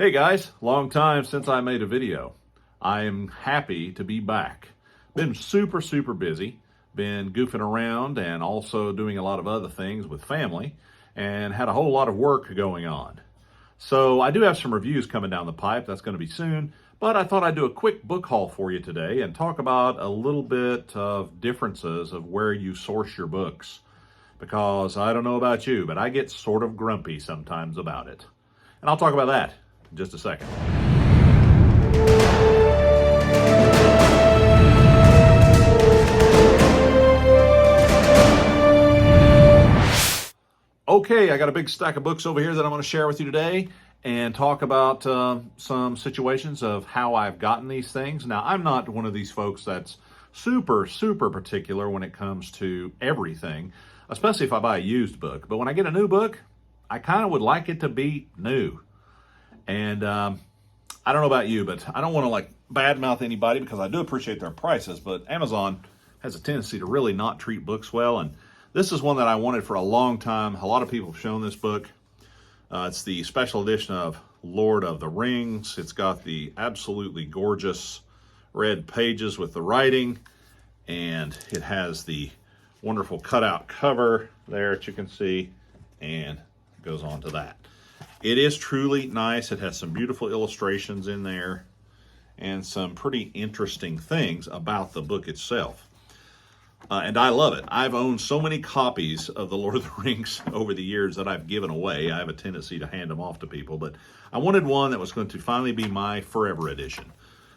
Hey guys, long time since I made a video. I am happy to be back. Been super busy, been goofing around and also doing a lot of other things with family and had a whole lot of work going on. So I do have some reviews coming down the pipe, that's going to be soon, but I thought I'd do a quick book haul for you today and talk about a little bit of differences of where you source your books. Because I don't know about you, but I get sort of grumpy sometimes about it. And I'll talk about that in just a second. Okay, I got a big stack of books over here that I'm going to share with you today and talk about some situations of how I've gotten these things. Now, I'm not one of these folks that's super particular when it comes to everything, especially if I buy a used book. But when I get a new book, I kind of would like it to be new. And I don't know about you, but I don't want to badmouth anybody because I do appreciate their prices, but Amazon has a tendency to really not treat books well. And this is one that I wanted for a long time. A lot of people have shown this book. It's the special edition of Lord of the Rings. It's got the absolutely gorgeous red pages with the writing, and it has the wonderful cutout cover there that you can see, and it goes on to that. It is truly nice. It has some beautiful illustrations in there and some pretty interesting things about the book itself. And I love it. I've owned so many copies of the Lord of the Rings over the years that I've given away. I have a tendency to hand them off to people, but I wanted one that was going to finally be my forever edition,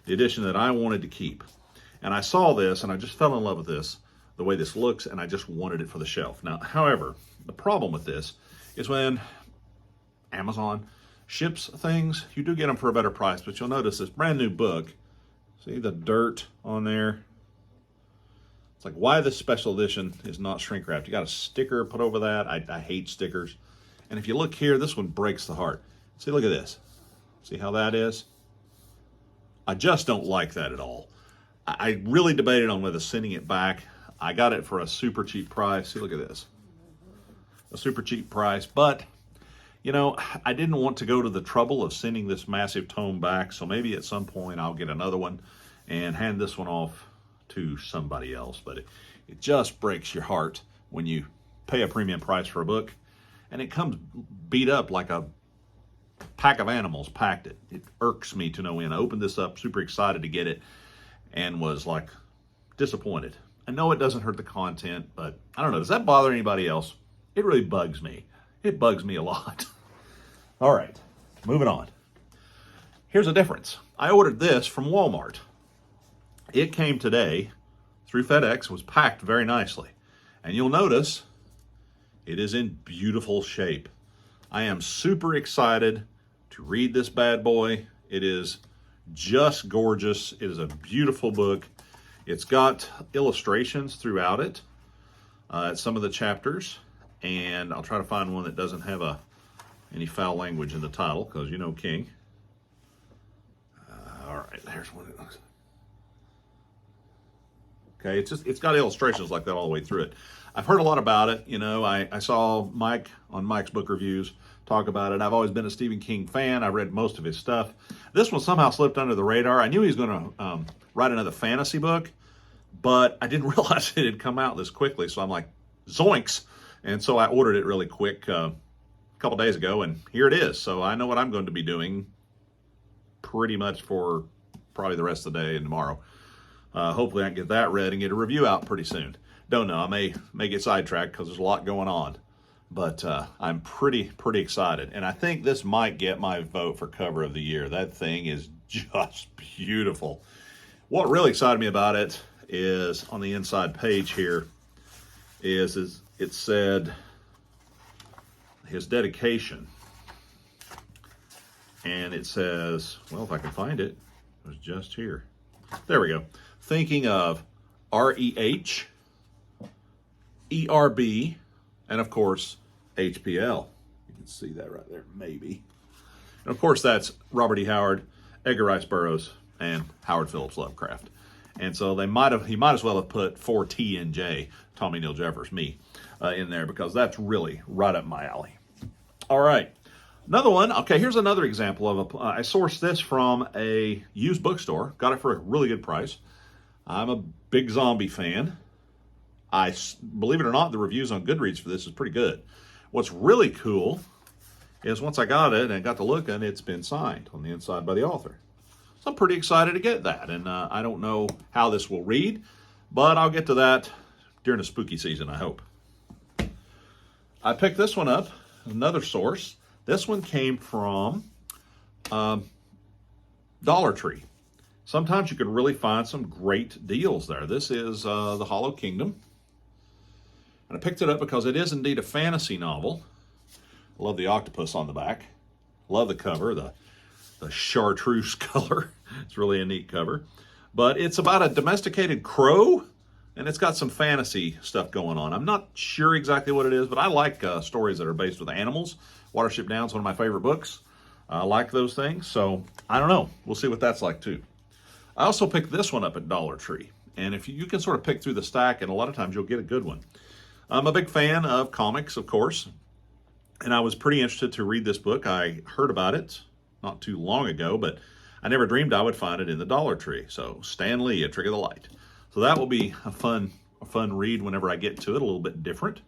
the edition that I wanted to keep. And I saw this and I just fell in love with this, the way this looks, and I just wanted it for the shelf. Now, however, the problem with this is when Amazon ships things, you do get them for a better price, but you'll notice this brand new book, see the dirt on there? It's like, why this special edition is not shrink wrapped. You got a sticker put over that. I hate stickers. And if you look here, this one breaks the heart. See, look at this. See how that is? I just don't like that at all. I really debated on whether sending it back. I got it for a super cheap price. See, look at this. A super cheap price, but you know, I didn't want to go to the trouble of sending this massive tome back, so maybe at some point I'll get another one and hand this one off to somebody else. But it just breaks your heart when you pay a premium price for a book and it comes beat up like a pack of animals packed it. It irks me to no end. I opened this up, super excited to get it, and was like disappointed. I know it doesn't hurt the content, but I don't know. Does that bother anybody else? It really bugs me. It bugs me a lot. All right, moving on. Here's a difference. I ordered this from Walmart. It came today through FedEx, was packed very nicely. And you'll notice it is in beautiful shape. I am super excited to read this bad boy. It is just gorgeous. It is a beautiful book. It's got illustrations throughout it, some of the chapters. And I'll try to find one that doesn't have any foul language in the title, because you know King. All right, there's one. Okay, it's got illustrations like that all the way through it. I've heard a lot about it. You know, I saw Mike on Mike's book reviews talk about it. I've always been a Stephen King fan. I read most of his stuff. This one somehow slipped under the radar. I knew he was going to write another fantasy book, but I didn't realize it had come out this quickly. So I'm like, zoinks. And so I ordered it really quick a couple days ago, and here it is. So I know what I'm going to be doing pretty much for probably the rest of the day and tomorrow. Hopefully I can get that read and get a review out pretty soon. Don't know, I may get sidetracked because there's a lot going on. But I'm pretty excited. And I think this might get my vote for cover of the year. That thing is just beautiful. What really excited me about it is on the inside page here is it said his dedication, and it says, well, if I can find it, it was just here. There we go. Thinking of REH, ERB, and of course, HPL. You can see that right there, maybe. And of course, that's Robert E. Howard, Edgar Rice Burroughs, and Howard Phillips Lovecraft. And so he might as well have put 4TNJ, Tommy Neil Jeffers, me, in there, because that's really right up my alley. All right. Another one, okay, here's another example of I sourced this from a used bookstore, got it for a really good price. I'm a big zombie fan. Believe it or not, the reviews on Goodreads for this is pretty good. What's really cool is once I got it and got to look, and it's been signed on the inside by the author. So I'm pretty excited to get that, and I don't know how this will read, but I'll get to that during the spooky season, I hope. I picked this one up, another source. This one came from Dollar Tree. Sometimes you can really find some great deals there. This is The Hollow Kingdom. And I picked it up because it is indeed a fantasy novel. I love the octopus on the back. Love the cover, the chartreuse color. It's really a neat cover. But it's about a domesticated crow, and it's got some fantasy stuff going on. I'm not sure exactly what it is, but I like stories that are based with animals. Watership Down is one of my favorite books. I like those things, so I don't know. We'll see what that's like too. I also picked this one up at Dollar Tree, and if you can sort of pick through the stack, and a lot of times you'll get a good one. I'm a big fan of comics, of course, and I was pretty interested to read this book. I heard about it not too long ago, but I never dreamed I would find it in the Dollar Tree. So Stan Lee, A Trick of the Light. So that will be a fun read whenever I get to it, a little bit different.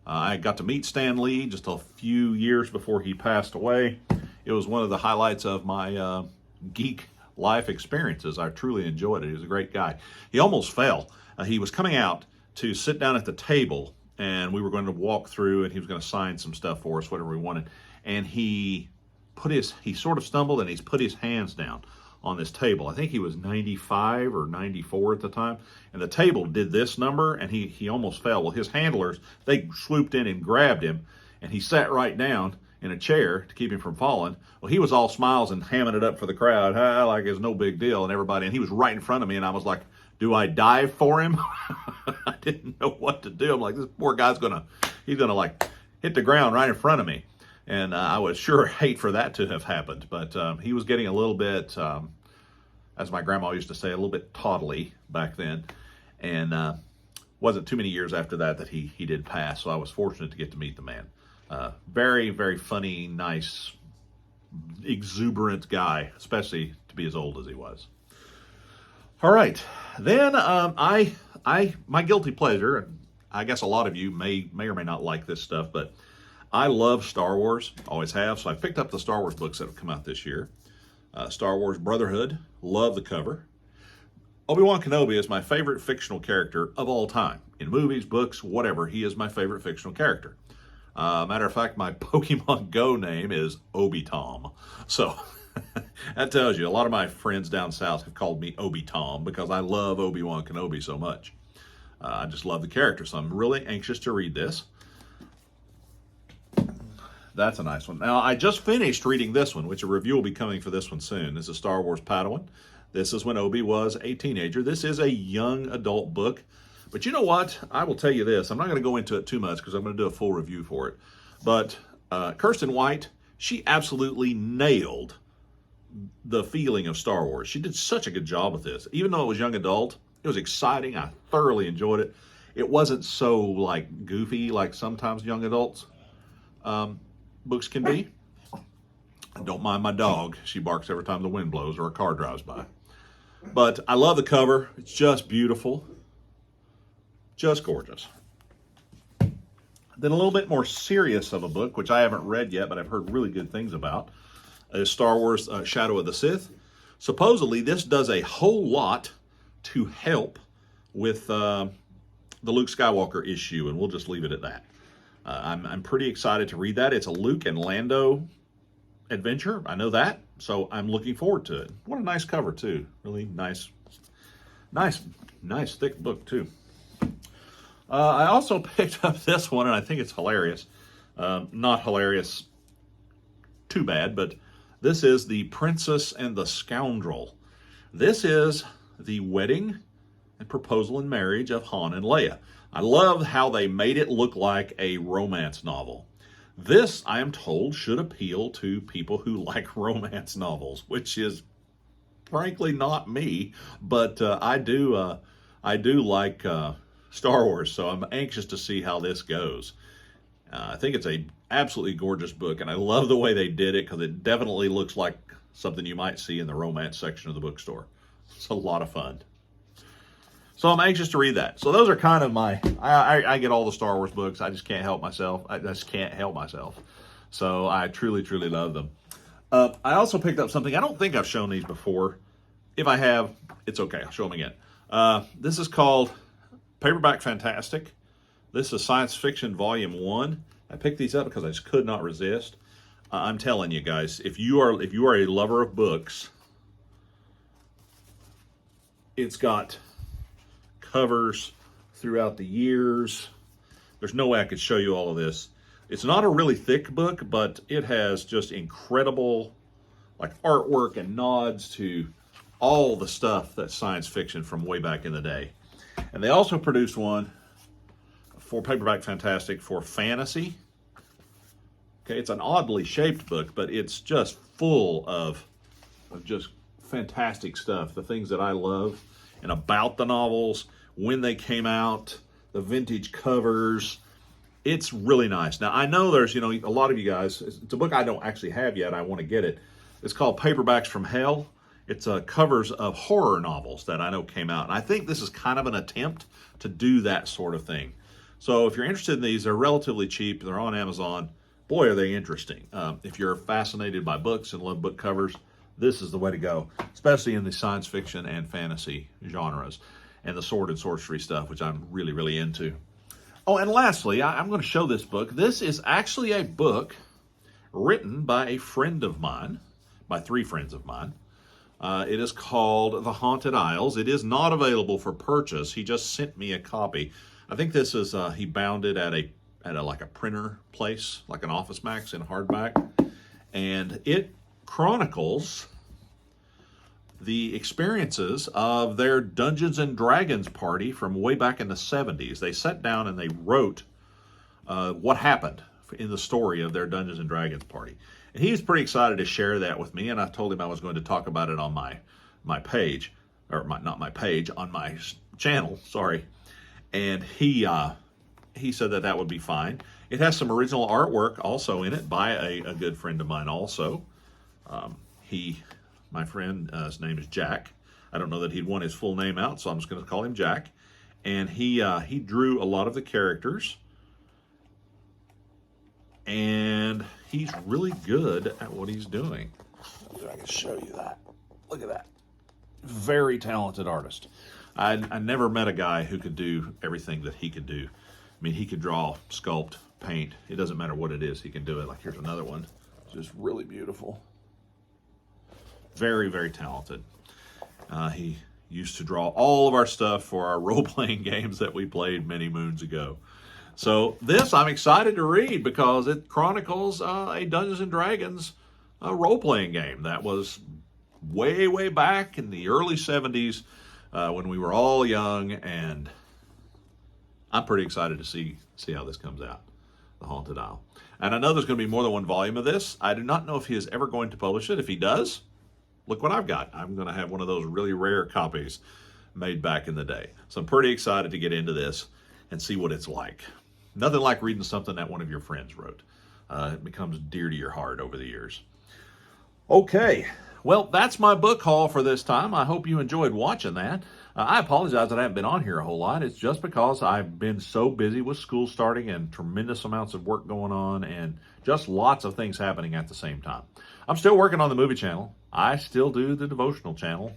I got to meet Stan Lee just a few years before he passed away. It was one of the highlights of my geek life experiences. I truly enjoyed it. He was a great guy. He almost fell. He was coming out to sit down at the table, and we were going to walk through, and he was going to sign some stuff for us, whatever we wanted. And he sort of stumbled, and he's put his hands down on this table. I think he was 95 or 94 at the time, and the table did this number, and he almost fell. Well, his handlers, they swooped in and grabbed him, and he sat right down in a chair to keep him from falling. Well, he was all smiles and hamming it up for the crowd, like it's no big deal, and everybody, and he was right in front of me, and I was like, do I dive for him? I didn't know what to do. I'm like, this poor guy's he's gonna like hit the ground right in front of me. And I would sure hate for that to have happened. But he was getting a little bit, as my grandma used to say, a little bit toddly back then. And wasn't too many years after that he did pass. So I was fortunate to get to meet the man. Very, very funny, nice, exuberant guy, especially to be as old as he was. All right. Then my guilty pleasure, and I guess a lot of you may or may not like this stuff, but I love Star Wars, always have, so I picked up the Star Wars books that have come out this year. Star Wars Brotherhood, love the cover. Obi-Wan Kenobi is my favorite fictional character of all time. In movies, books, whatever, he is my favorite fictional character. Matter of fact, my Pokemon Go name is Obi-Tom. So that tells you, a lot of my friends down south have called me Obi-Tom because I love Obi-Wan Kenobi so much. I just love the character, so I'm really anxious to read this. That's a nice one. Now, I just finished reading this one, which a review will be coming for this one soon. This is Star Wars Padawan. This is when Obi was a teenager. This is a young adult book. But you know what? I will tell you this. I'm not going to go into it too much because I'm going to do a full review for it. But Kirsten White, she absolutely nailed the feeling of Star Wars. She did such a good job with this. Even though it was young adult, it was exciting. I thoroughly enjoyed it. It wasn't so like goofy like sometimes young adults books can be. Don't mind my dog. She barks every time the wind blows or a car drives by. But I love the cover. It's just beautiful. Just gorgeous. Then a little bit more serious of a book, which I haven't read yet, but I've heard really good things about, is Star Wars Shadow of the Sith. Supposedly, this does a whole lot to help with the Luke Skywalker issue, and we'll just leave it at that. I'm pretty excited to read that. It's a Luke and Lando adventure. I know that, so I'm looking forward to it. What a nice cover, too. Really nice thick book, too. I also picked up this one, and I think it's hilarious. Not hilarious too bad, but this is The Princess and the Scoundrel. This is the wedding and proposal and marriage of Han and Leia. I love how they made it look like a romance novel. This, I am told, should appeal to people who like romance novels, which is frankly not me, but I do like Star Wars, so I'm anxious to see how this goes. I think it's a absolutely gorgeous book, and I love the way they did it because it definitely looks like something you might see in the romance section of the bookstore. It's a lot of fun. So I'm anxious to read that. So those are kind of my, I get all the Star Wars books. I just can't help myself. I just can't help myself. So I truly, truly love them. I also picked up something. I don't think I've shown these before. If I have, it's okay. I'll show them again. This is called Paperback Fantastic. This is Science Fiction Volume 1. I picked these up because I just could not resist. I'm telling you guys, if you are a lover of books, it's got covers throughout the years. There's no way I could show you all of this. It's not a really thick book, but it has just incredible like artwork and nods to all the stuff that's science fiction from way back in the day. And they also produced one for Paperback Fantastic for fantasy. Okay, it's an oddly shaped book, but it's just full of just fantastic stuff. The things that I love and about the novels, when they came out, the vintage covers. It's really nice. Now, I know there's, a lot of you guys, it's a book I don't actually have yet. I want to get it. It's called Paperbacks from Hell. It's covers of horror novels that I know came out. And I think this is kind of an attempt to do that sort of thing. So if you're interested in these, they're relatively cheap. They're on Amazon. Boy, are they interesting. If you're fascinated by books and love book covers, this is the way to go, especially in the science fiction and fantasy genres and the sword and sorcery stuff, which I'm really, really into. Oh, and lastly, I'm going to show this book. This is actually a book written by a friend of mine, by 3 friends of mine. It is called The Haunted Isles. It is not available for purchase. He just sent me a copy. I think this is, he bound it at a like a printer place, like an Office Max in hardback. And it chronicles the experiences of their Dungeons and Dragons party from way back in the 70s. They sat down and they wrote what happened in the story of their Dungeons and Dragons party. And he was pretty excited to share that with me, and I told him I was going to talk about it on my page, or not my page, on my channel, sorry. And he said that would be fine. It has some original artwork also in it by a good friend of mine also. My friend, his name is Jack. I don't know that he'd want his full name out, so I'm just going to call him Jack. And he drew a lot of the characters. And he's really good at what he's doing. If I can show you that. Look at that. Very talented artist. I never met a guy who could do everything that he could do. I mean, he could draw, sculpt, paint. It doesn't matter what it is, he can do it. Like here's another one. It's just really beautiful. Very, very talented. He used to draw all of our stuff for our role-playing games that we played many moons ago. So this I'm excited to read because it chronicles a Dungeons and Dragons role-playing game that was way, way back in the early 70s when we were all young, and I'm pretty excited to see how this comes out, The Haunted Isle. And I know there's going to be more than one volume of this. I do not know if he is ever going to publish it. If he does, look what I've got. I'm going to have one of those really rare copies made back in the day. So I'm pretty excited to get into this and see what it's like. Nothing like reading something that one of your friends wrote. It becomes dear to your heart over the years. Okay, well, that's my book haul for this time. I hope you enjoyed watching that. I apologize that I haven't been on here a whole lot. It's just because I've been so busy with school starting and tremendous amounts of work going on and just lots of things happening at the same time. I'm still working on the movie channel. I still do the devotional channel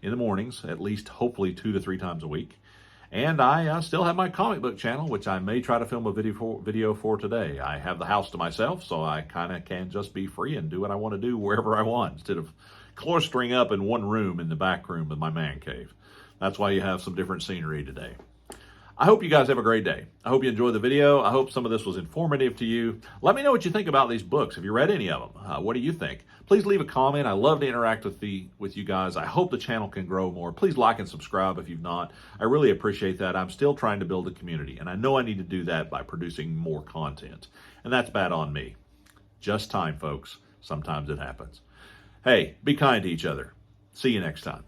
in the mornings, at least hopefully 2 to 3 times a week. And I still have my comic book channel, which I may try to film a video for today. I have the house to myself, so I kind of can just be free and do what I want to do wherever I want, instead of clustering up in one room in the back room of my man cave. That's why you have some different scenery today. I hope you guys have a great day. I hope you enjoyed the video. I hope some of this was informative to you. Let me know what you think about these books. Have you read any of them? What do you think? Please leave a comment. I love to interact with you guys. I hope the channel can grow more. Please like and subscribe if you've not. I really appreciate that. I'm still trying to build a community, and I know I need to do that by producing more content. And that's bad on me. Just time, folks. Sometimes it happens. Hey, be kind to each other. See you next time.